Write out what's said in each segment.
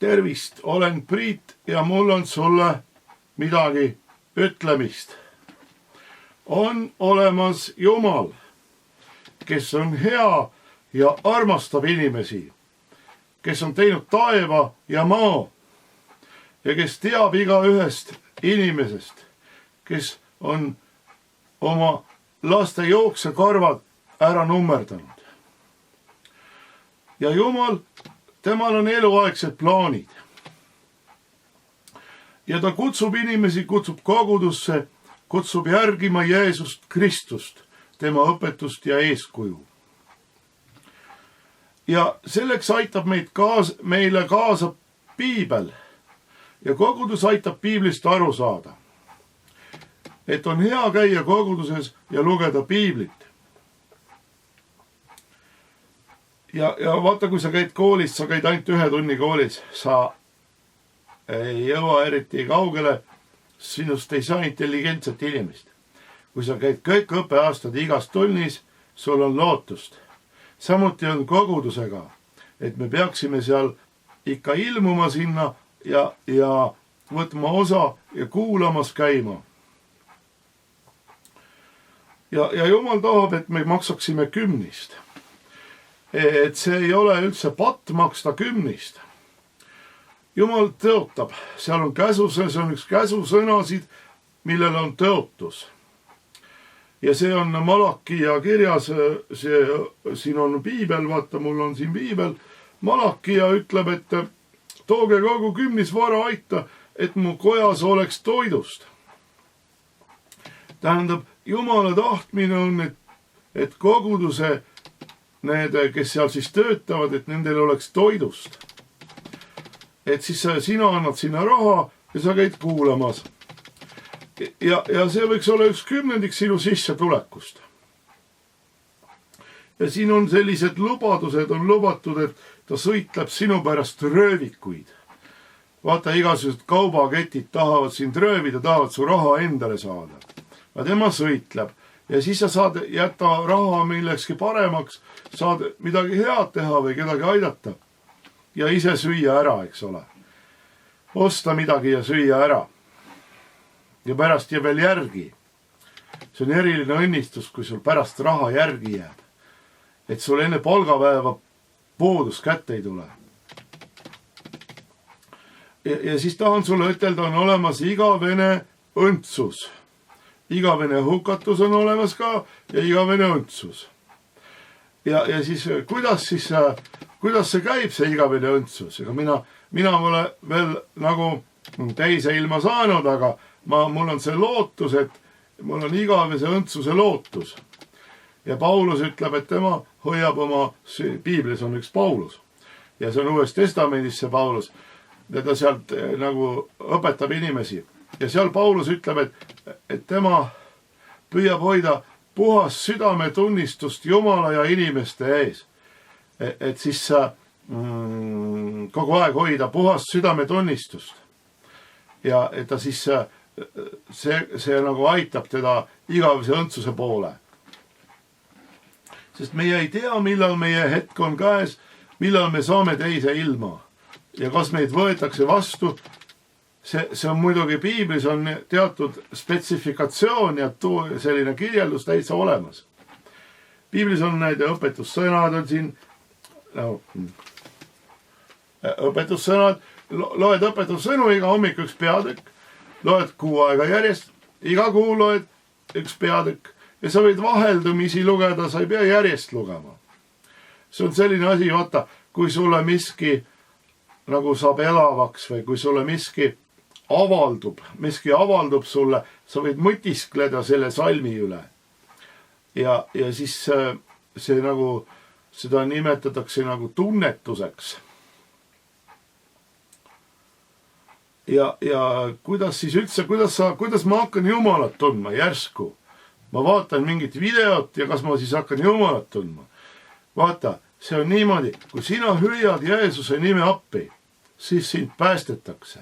tervist, olen Priit ja mul on sulle midagi ütlemist. On olemas Jumal, kes on hea ja armastab inimesi, kes on teinud taeva ja maa ja kes teab igaühest inimesest, kes on oma laste jooksekarvad ära nummerdanud. Ja Jumal, temal on eluaegsed plaanid. Ja ta kutsub inimesi, kutsub kogudusse, kutsub järgima Jeesust Kristust, tema õpetust ja eeskuju. Ja selleks aitab meile kaasa piibel ja kogudus aitab piiblist aru saada. Et on hea käia koguduses ja lugeda piiblit. Ja vaata, kui sa käid koolis, sa käid ainult 1 tunni koolis, sa ei jõua eriti kaugele, sinust ei saa intelligentset inimest. Kui sa käid kõik õppeaastad igas tunnis, sul on lootust. Samuti on kogudusega, et me peaksime seal ikka ilmuma sinna ja võtma osa ja kuulamas käima. Ja Jumal tahab, et me maksaksime 10. Et see ei ole üldse patt maksta 10. Jumal tõotab, seal on käsuses, on üks käsusõnasid, millel on tõotus. Ja see on Malakia kirjas, siin on piibel, vaata, mul on siin piibel. Malakia ütleb, et tooge kogu 10. vara aita, et mu kojas oleks toidust. Tähendab, Jumala tahtmine on, et koguduse need, kes seal siis töötavad, et nendel oleks toidust. Et siis sina annad sinna raha ja sa käid kuulamas. Ja see võiks olla 1/10 sinu sissetulekust. Ja siin on sellised lubadused, on lubatud, et ta sõitleb sinu pärast röövikuid. Vaata, igasugused kaubaketid tahavad sind röövida, tahavad su raha endale saada. Ja tema sõitleb. Ja siis sa saad jätta raha millekski paremaks, saad midagi head teha või kedagi aidata. Ja ise süüa ära, eks ole. Osta midagi ja süüa ära. Ja pärast jääb veel järgi. See on eriline õnnistus, kui sul pärast raha järgi jääb. Et sul enne palgapäeva puudus kätte ei tule. Ja siis tahan sulle ütelda, on olemas igavene õndsus. Igavene hukatus on olemas ka ja igavene õndsus. Ja siis, kuidas see käib, see igavene õndsus? Ega mina pole veel nagu teise ilma saanud, aga mul on see lootus, et mul on igavese õndsuse lootus. Ja Paulus ütleb, et tema hoiab oma, piiblis on üks Paulus. Ja see on Uues Testamendis see Paulus. Ja ta sealt nagu õpetab inimesi. Ja seal Paulus ütleb, et tema püüab hoida puhas südametunnistust Jumala ja inimeste ees. Et siis kogu aeg hoida puhas südametunnistust. Ja et ta siis see nagu aitab teda igavese õndsuse poole. Sest meie ei tea, millal meie hetk on käes, millal me saame teise ilma. Ja kas meid võetakse vastu, see on muidugi piiblis on teatud spetsifikatsioon ja selline kirjeldus täitsa olemas. Piiblis on need õpetussõnad on siin, õpetussõnad, loed õpetussõnu iga hommik üks peatükk, loed 6 aega järjest, iga kuu loed üks peatükk ja sa võid vaheldumisi lugeda, sa ei pea järjest lugema. See on selline asi, vaata, kui sulle miski nagu saab elavaks või kui sulle miski avaldub sulle, sa võid mõtiskleda selle salmi üle. Ja siis see nagu, seda nimetatakse nagu tunnetuseks. Ja kuidas siis üldse, kuidas ma hakkan Jumalat tundma järsku? Ma vaatan mingit videot ja kas ma siis hakkan Jumalat tundma? Vaata, see on niimoodi, kui sina hüüad Jeesuse nime appi, siis sind päästetakse.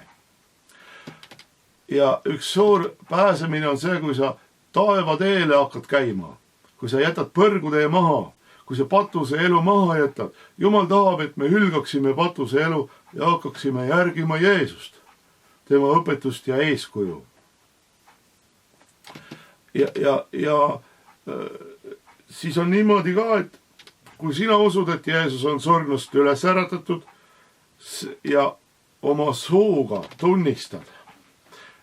Ja üks suur pääsemine on see, kui sa taeva teele hakkad käima, kui sa jätad põrgutee maha, kui sa patuse elu maha jätad. Jumal tahab, et me hülgaksime patuse elu ja hakkaksime järgima Jeesust, tema õpetust ja eeskuju. Ja siis on niimoodi ka, et kui sina usud, et Jeesus on surnust üles äratatud ja oma suuga tunnistad,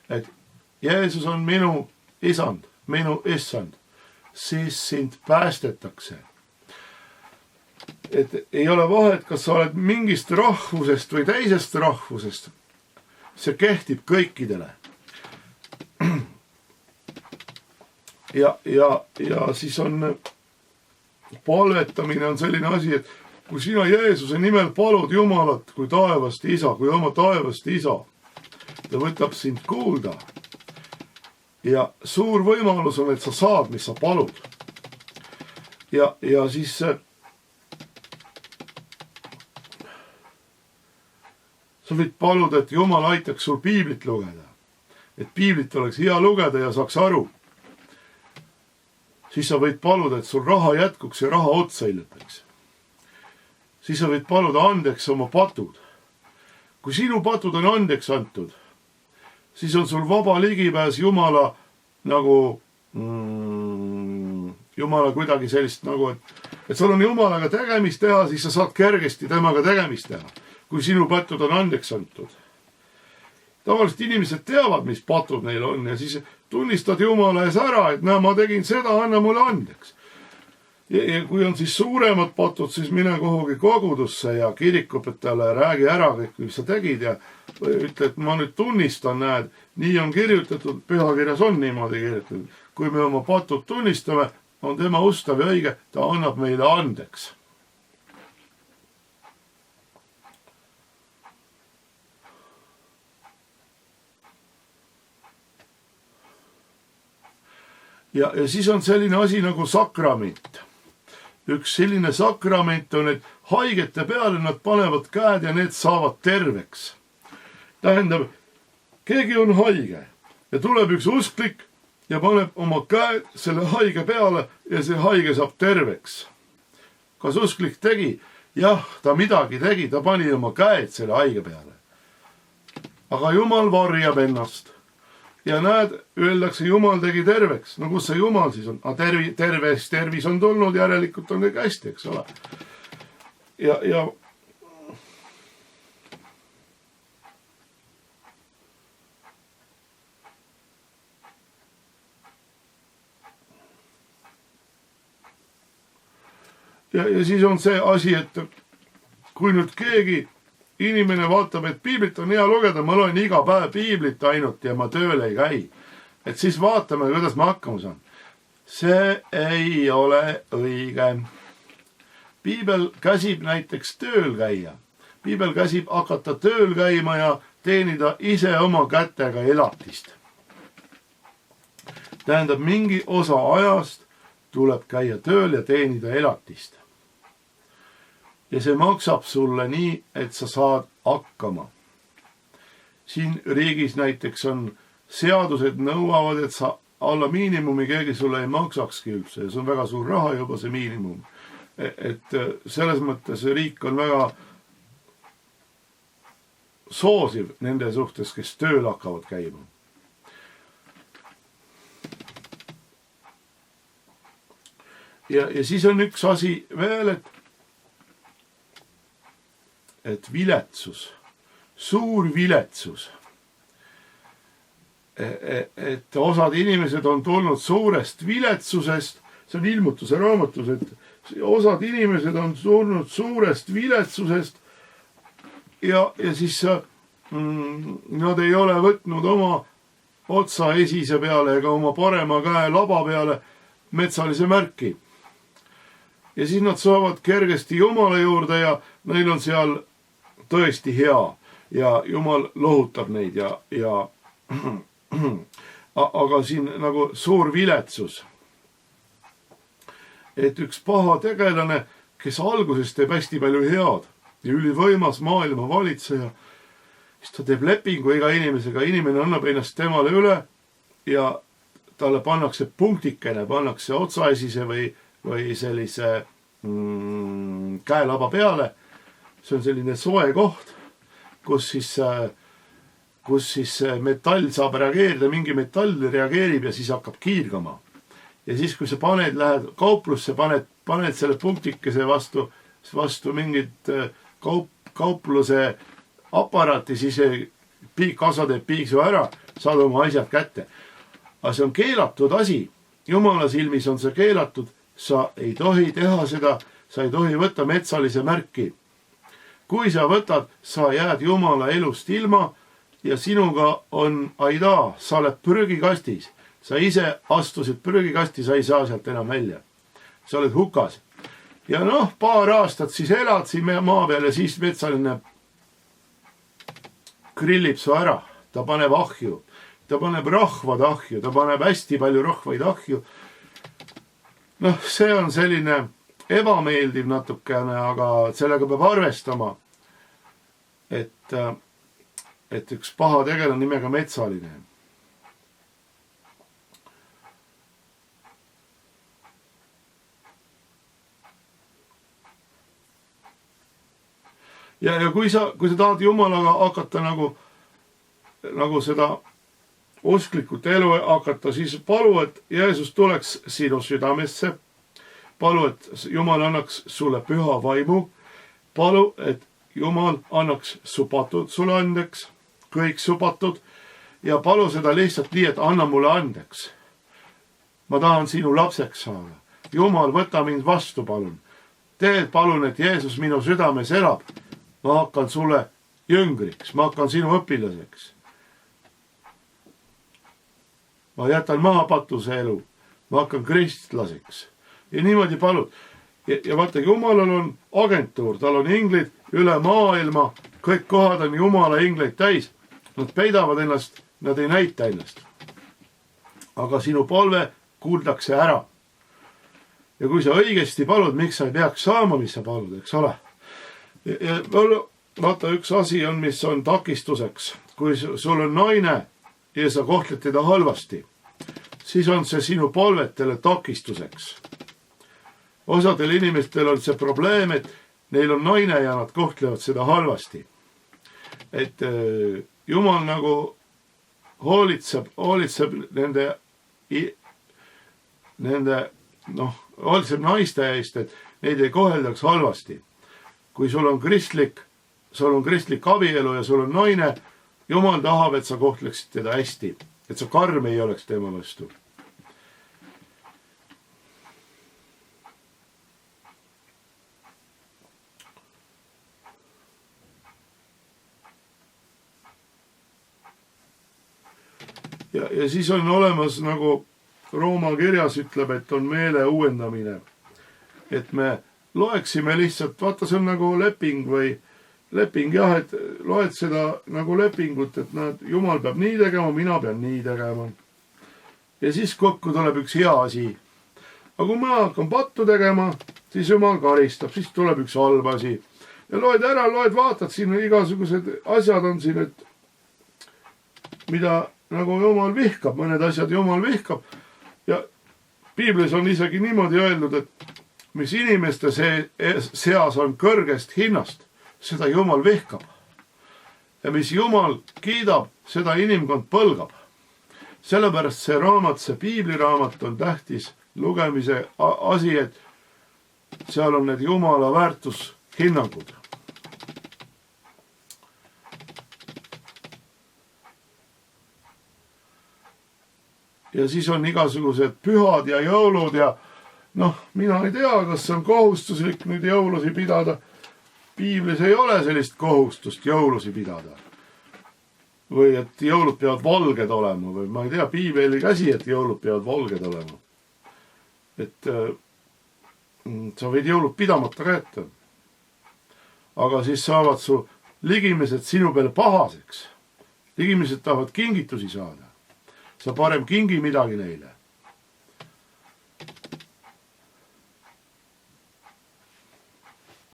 et Jeesus on minu isand, minu issand, siis sind päästetakse. Et ei ole vahet, kas sa oled mingist rahvusest või teisest rahvusest. See kehtib kõikidele. Ja siis on palvetamine on selline asi, et kui sina Jeesuse nimel palud Jumalat kui taevast isa, kui oma taevast isa, ta võtab sind kuulda. Ja suur võimalus on, et sa saad, mis sa palud. Ja siis sa võid paluda, et Jumal aitaks sul piiblit lugeda. Et piiblit oleks hea lugeda ja saaks aru. Siis sa võid paluda, et sul raha jätkuks ja raha otsa ei lõpeks. Siis sa võid paluda andeks oma patud. Kui sinu patud on andeks antud, siis on sul vaba ligipääs Jumala nagu Jumala kuidagi sellist nagu, et sul on Jumalaga tegemist teha, siis sa saad kergesti temaga tegemist teha, kui sinu patud on andeks antud. Tavaliselt inimesed teavad, mis patud neil on ja siis tunnistad Jumala ees ära, et näe, ma tegin seda, anna mulle andeks. Ja kui on siis suuremad patud, siis mine kuhugi kogudusse ja kirikuõpetajale räägi ära kõik, mis sa tegid ja ütle, et ma nüüd tunnistan, näed, nii on kirjutatud, pühakirjas on niimoodi kirjutatud. Kui me oma patud tunnistame, on tema ustav ja õige, ta annab meile andeks. Ja siis on selline asi nagu sakrament. Üks selline sakrament on, et haigete peale nad panevad käed ja need saavad terveks. Tähendab, keegi on haige ja tuleb üks usklik ja paneb oma käed selle haige peale ja see haige saab terveks. Kas usklik tegi? Jah, ta midagi tegi, ta pani oma käed selle haige peale. Aga Jumal varjab ennast. Ja näed, öeldakse, Jumal tegi terveks. No kus see Jumal siis on? Tervis on tulnud, järelikult on kõik hästi, eks ole. Ja siis on see asi, et kui nüüd keegi inimene vaatab, et piiblit on hea lugeda, ma loen iga päev piiblit ainult ja ma tööl ei käi. Et siis vaatame, kuidas ma hakkama saan. See ei ole õige. Piibel käsib näiteks tööl käia. Piibel käsib hakata tööl käima ja teenida ise oma kätega elatist. Tähendab, mingi osa ajast tuleb käia tööl ja teenida elatist. Ja see maksab sulle nii, et sa saad hakkama. Siin riigis näiteks on seadused nõuavad, et sa alla miinimumi keegi sulle ei maksakski üldse. Ja see on väga suur raha juba see miinimum. Et selles mõttes riik on väga soosiv nende suhtes, kes tööl hakkavad käima. Ja siis on üks asi veel, et viletsus, suur viletsus. Et osad inimesed on tulnud suurest viletsusest, see on Ilmutuse raamatus, et osad inimesed on tulnud suurest viletsusest ja siis nad ei ole võtnud oma otsa esise peale ega oma parema käe laba peale metsalise märki. Ja siis nad saavad kergesti Jumala juurde ja neil on seal tõesti hea ja Jumal lohutab neid aga siin nagu suur viletsus. Et üks paha tegelane, kes alguses teeb hästi palju head ja ülivõimas maailma valitseja, siis ta teeb lepingu iga inimesega, inimene annab ennast temale üle ja talle pannakse punktikene, pannakse otsaesise või sellise käelaba peale. See on selline soe koht, kus siis metall saab reageerida, mingi metall reageerib ja siis hakkab kiirgama. Ja siis, kui sa lähed kauplusse, paned selle punktikese vastu mingit kaupluse aparaati, siis kasa teeb piiksu ära, saad oma asjad kätte. Aga see on keelatud asi. Jumala silmis on see keelatud. Sa ei tohi teha seda, sa ei tohi võtta metsalise märki. Kui sa võtad, sa jääd Jumala elust ilma ja sinuga on aidaa, sa oled prügikastis. Sa ise astusid prügikasti, sa ei saa sealt enam välja. Sa oled hukas. Ja paar aastat siis elad siin maa peal ja siis metsaline grillib su ära. Ta paneb ahju, ta paneb rahvad ahju, ta paneb hästi palju rahvaid ahju. See on selline ebameeldiv natukene, aga sellega peab arvestama, et üks paha tegelane nimega metsaline. Ja kui sa tahad Jumalaga hakata nagu seda usklikult elu hakata, siis palu, et Jeesus tuleks sinu südamesse. Palu, et Jumal annaks sulle püha vaimu. Palu, et Jumal annaks supatud sulle andeks, kõik supatud. Ja palu seda lihtsalt nii, et anna mulle andeks. Ma tahan sinu lapseks saada. Jumal, võta mind vastu, palun. Tee palun, et Jeesus minu südames elab. Ma hakkan sulle jüngriks, ma hakkan sinu õpilaseks. Ma jätan maha patuse elu, ma hakkan kristlaseks. Ja niimoodi palud. Ja vaata, Jumalal on agentuur, tal on inglid üle maailma, kõik kohad on Jumala ingleid täis. Nad peidavad ennast, nad ei näita ennast. Aga sinu palve kuuldakse ära. Ja kui sa õigesti palud, miks sa ei peaks saama, mis sa palud, eks ole? Ja vaata, üks asi on, mis on takistuseks. Kui sul on naine ja sa kohtled teda halvasti, siis on see sinu palvetele takistuseks. Osadel inimestel on see probleem, et neil on naine ja nad kohtlevad seda halvasti. Et Jumal nagu hoolitseb hoolitseb naiste eest, et neid ei koheldaks halvasti. Kui sul on kristlik abielu ja sul on naine, Jumal tahab, et sa kohtleksid teda hästi, et sa karm ei oleks tema vastu. Ja siis on olemas, nagu Rooma kirjas ütleb, et on meele uuendamine. Et me loeksime lihtsalt, vaata, see on nagu leping või leping, jah, et loed seda nagu lepingut, et Jumal peab nii tegema, mina pean nii tegema. Ja siis kokku tuleb üks hea asi. Aga kui ma hakkan pattu tegema, siis Jumal karistab, siis tuleb üks halb asi. Ja loed ära, vaatad, siin igasugused asjad on siin, et mida nagu Jumal vihkab, mõned asjad Jumal vihkab. Ja Piiblis on isegi niimoodi öeldud, et mis inimeste seas on kõrgest hinnast, seda Jumal vihkab. Ja mis Jumal kiidab, seda inimkond põlgab. Sellepärast see raamat, see piibliraamat on tähtis lugemise asi, et seal on need Jumala väärtushinnangud. Ja siis on igasugused pühad ja jõulud ja mina ei tea, kas see on kohustuslik nüüd jõulusi pidada. Piiblis ei ole sellist kohustust jõulusi pidada. Või et jõulud peavad valged olema. Või ma ei tea, Piibel ei käsi, et jõulud peavad valged olema. Et sa võid jõulud pidamata ka jätta. Aga siis saavad su ligimised sinu peale pahaseks. Ligimised tahavad kingitusi saada. Sa parem kingi midagi neile.